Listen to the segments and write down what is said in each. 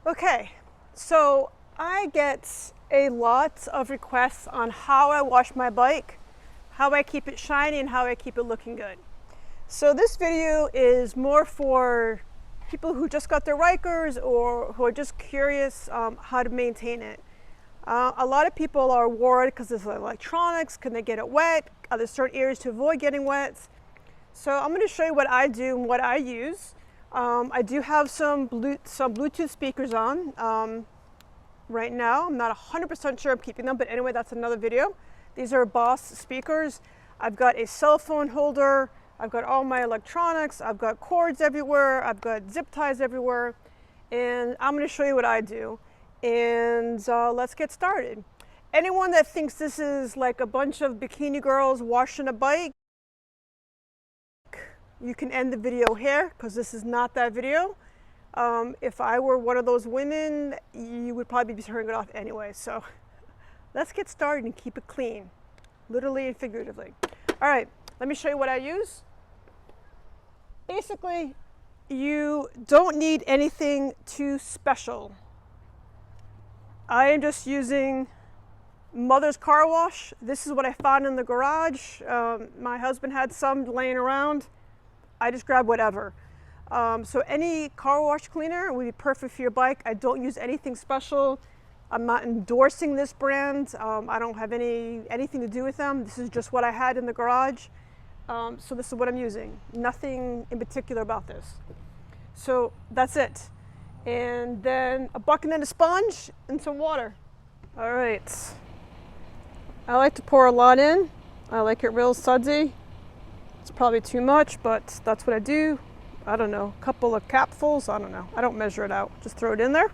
Okay, so I get a lot of requests on how I wash my bike, how I keep it shiny, and how I keep it looking good. So this video is more for people who just got their Rikers or who are just curious how to maintain it. A lot of people are worried because there's electronics, can they get it wet? Are there certain areas to avoid getting wet? So I'm going to show you what I do and what I use. I do have some Bluetooth speakers on right now. I'm not 100% sure I'm keeping them, but anyway, that's another video. These are Boss speakers. I've got a cell phone holder. I've got all my electronics. I've got cords everywhere. I've got zip ties everywhere. And I'm going to show you what I do. And let's get started. Anyone that thinks this is like a bunch of bikini girls washing a bike, you can end the video here because this is not that video. If I were one of those women, you would probably be turning it off anyway. So let's get started and keep it clean, literally and figuratively. All right, let me show you what I use. Basically, you don't need anything too special. I am just using Mother's Car Wash. This is what I found in the garage. My husband had some laying around. I just grab whatever. So any car wash cleaner would be perfect for your bike. I don't use anything special. I'm not endorsing this brand. I don't have anything to do with them. This is just what I had in the garage. So this is what I'm using. Nothing in particular about this. So that's it. And then a bucket and a sponge and some water. All right. I like to pour a lot in. I like it real sudsy. It's probably too much, but that's what I do. I don't know, a couple of capfuls, I don't know. I don't measure it out, just throw it in there.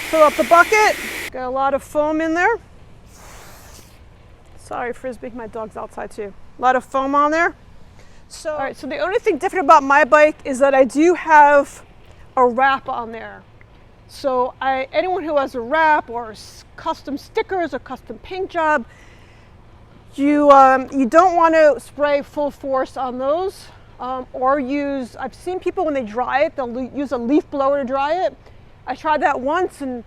Fill up the bucket, got a lot of foam in there. Sorry, Frisbee, my dog's outside too. A lot of foam on there. All right, so the only thing different about my bike is that I do have a wrap on there. So anyone who has a wrap or custom stickers or custom paint job, you don't want to spray full force on those or use, I've seen people when they dry it, they'll use a leaf blower to dry it. I tried that once and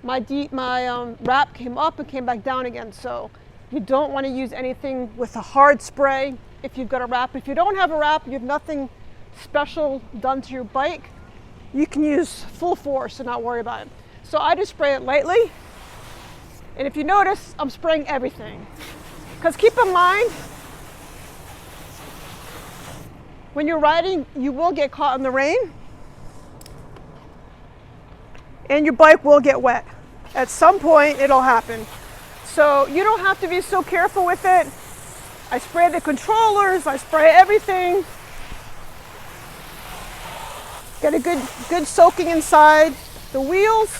my wrap came up and came back down again. So you don't want to use anything with a hard spray if you've got a wrap. If you don't have a wrap, you have nothing special done to your bike, you can use full force and not worry about it. So I just spray it lightly. And if you notice, I'm spraying everything. Because keep in mind, when you're riding, you will get caught in the rain and your bike will get wet. At some point, it'll happen. So you don't have to be so careful with it. I spray the controllers, I spray everything. Get a good soaking inside the wheels.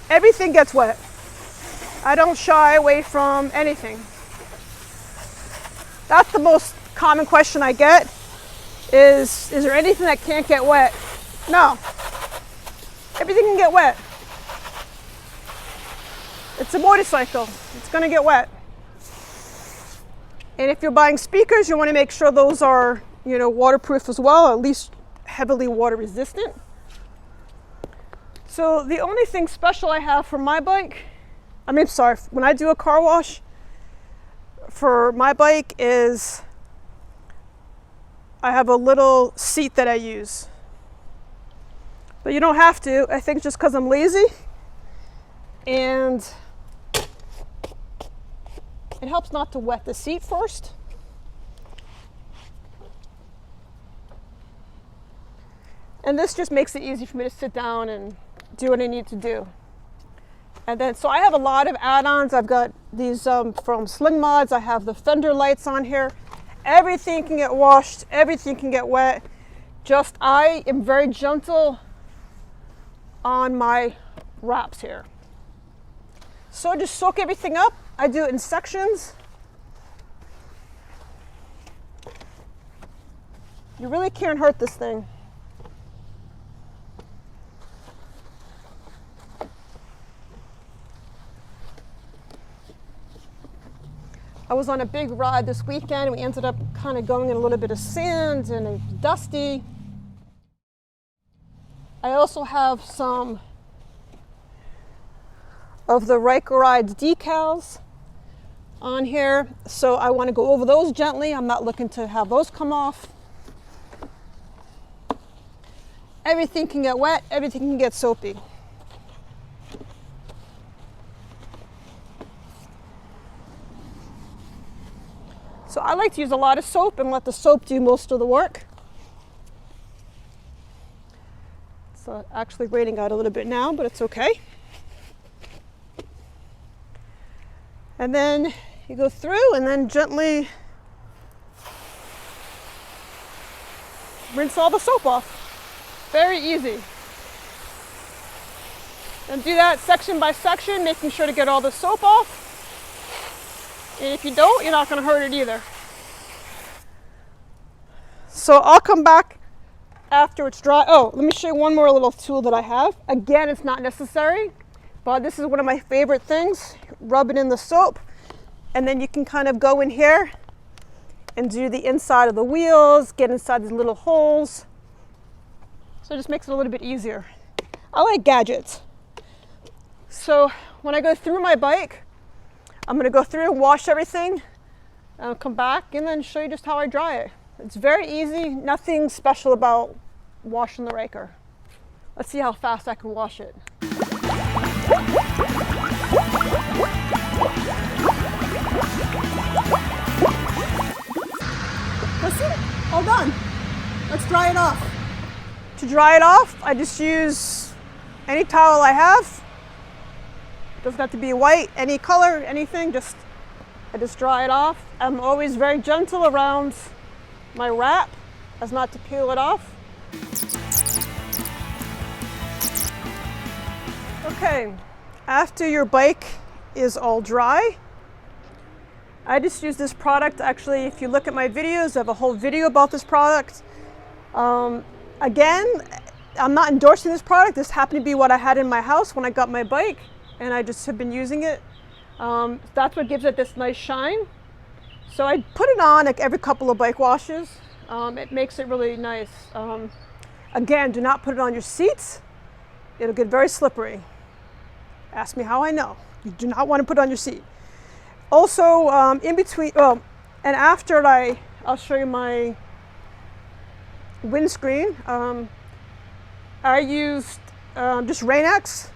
Everything gets wet. I don't shy away from anything. That's the most common question I get is there anything that can't get wet? No. Everything can get wet. It's a motorcycle. It's going to get wet. And if you're buying speakers, you want to make sure those are, waterproof as well, at least heavily water resistant. So the only thing special I have for my bike, when I do a car wash for my bike is I have a little seat that I use. But you don't have to. I think just because I'm lazy. And it helps not to wet the seat first. And this just makes it easy for me to sit down and do what I need to do. And then, so I have a lot of add-ons. I've got these from Sling Mods. I have the fender lights on here. Everything can get washed. Everything can get wet. I am very gentle on my wraps here. So just soak everything up. I do it in sections. You really can't hurt this thing. I was on a big ride this weekend. We ended up kind of going in a little bit of sand and it was dusty. I also have some of the Ryker Rides decals on here, so I want to go over those gently. I'm not looking to have those come off. Everything can get wet, everything can get soapy. So I like to use a lot of soap and let the soap do most of the work. It's actually raining out a little bit now, but it's okay. And then you go through and then gently rinse all the soap off. Very easy. And do that section by section, making sure to get all the soap off. And if you don't, you're not going to hurt it either. So I'll come back after it's dry. Oh, let me show you one more little tool that I have. Again, it's not necessary, but this is one of my favorite things. Rub it in the soap, and then you can kind of go in here and do the inside of the wheels, get inside these little holes. So it just makes it a little bit easier. I like gadgets. So when I go through my bike, I'm going to go through and wash everything, and I'll come back and then show you just how I dry it. It's very easy, nothing special about washing the Ryker. Let's see how fast I can wash it. That's it, all done. Let's dry it off. To dry it off, I just use any towel I have. Doesn't have to be white, any color, anything, I just dry it off. I'm always very gentle around my wrap as not to peel it off. Okay, after your bike is all dry, I just use this product. Actually, if you look at my videos, I have a whole video about this product. Again, I'm not endorsing this product. This happened to be what I had in my house when I got my bike, and I just have been using it. That's what gives it this nice shine. So I put it on like every couple of bike washes. It makes it really nice. Again, do not put it on your seats. It'll get very slippery. Ask me how I know. You do not want to put it on your seat. Also, in between, well, and after I'll show you my windscreen. I used just Rain-X.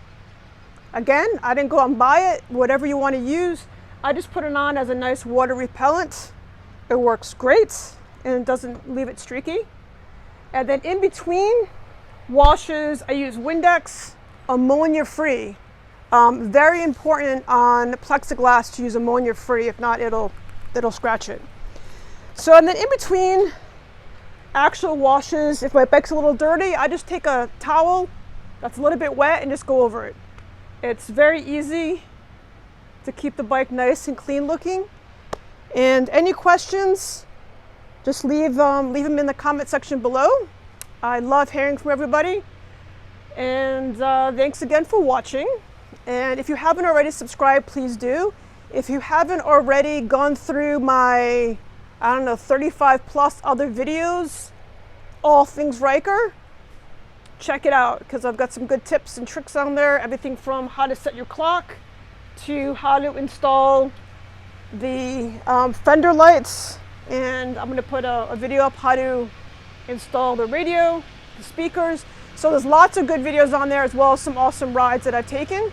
Again, I didn't go out and buy it. Whatever you want to use, I just put it on as a nice water repellent. It works great and it doesn't leave it streaky. And then in between washes, I use Windex, ammonia-free. Very important on plexiglass to use ammonia-free. If not, it'll scratch it. So, and then in between actual washes, if my bike's a little dirty, I just take a towel that's a little bit wet and just go over it. It's very easy to keep the bike nice and clean looking. And any questions, just leave them in the comment section below. I love hearing from everybody. And thanks again for watching. And if you haven't already subscribed, please do. If you haven't already gone through my, 35 plus other videos, all things Ryker, check it out, because I've got some good tips and tricks on there. Everything from how to set your clock to how to install the fender lights. And I'm going to put a video up how to install the radio, the speakers. So there's lots of good videos on there, as well as some awesome rides that I've taken.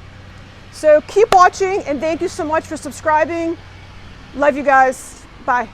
So keep watching, and thank you so much for subscribing. Love you guys. Bye.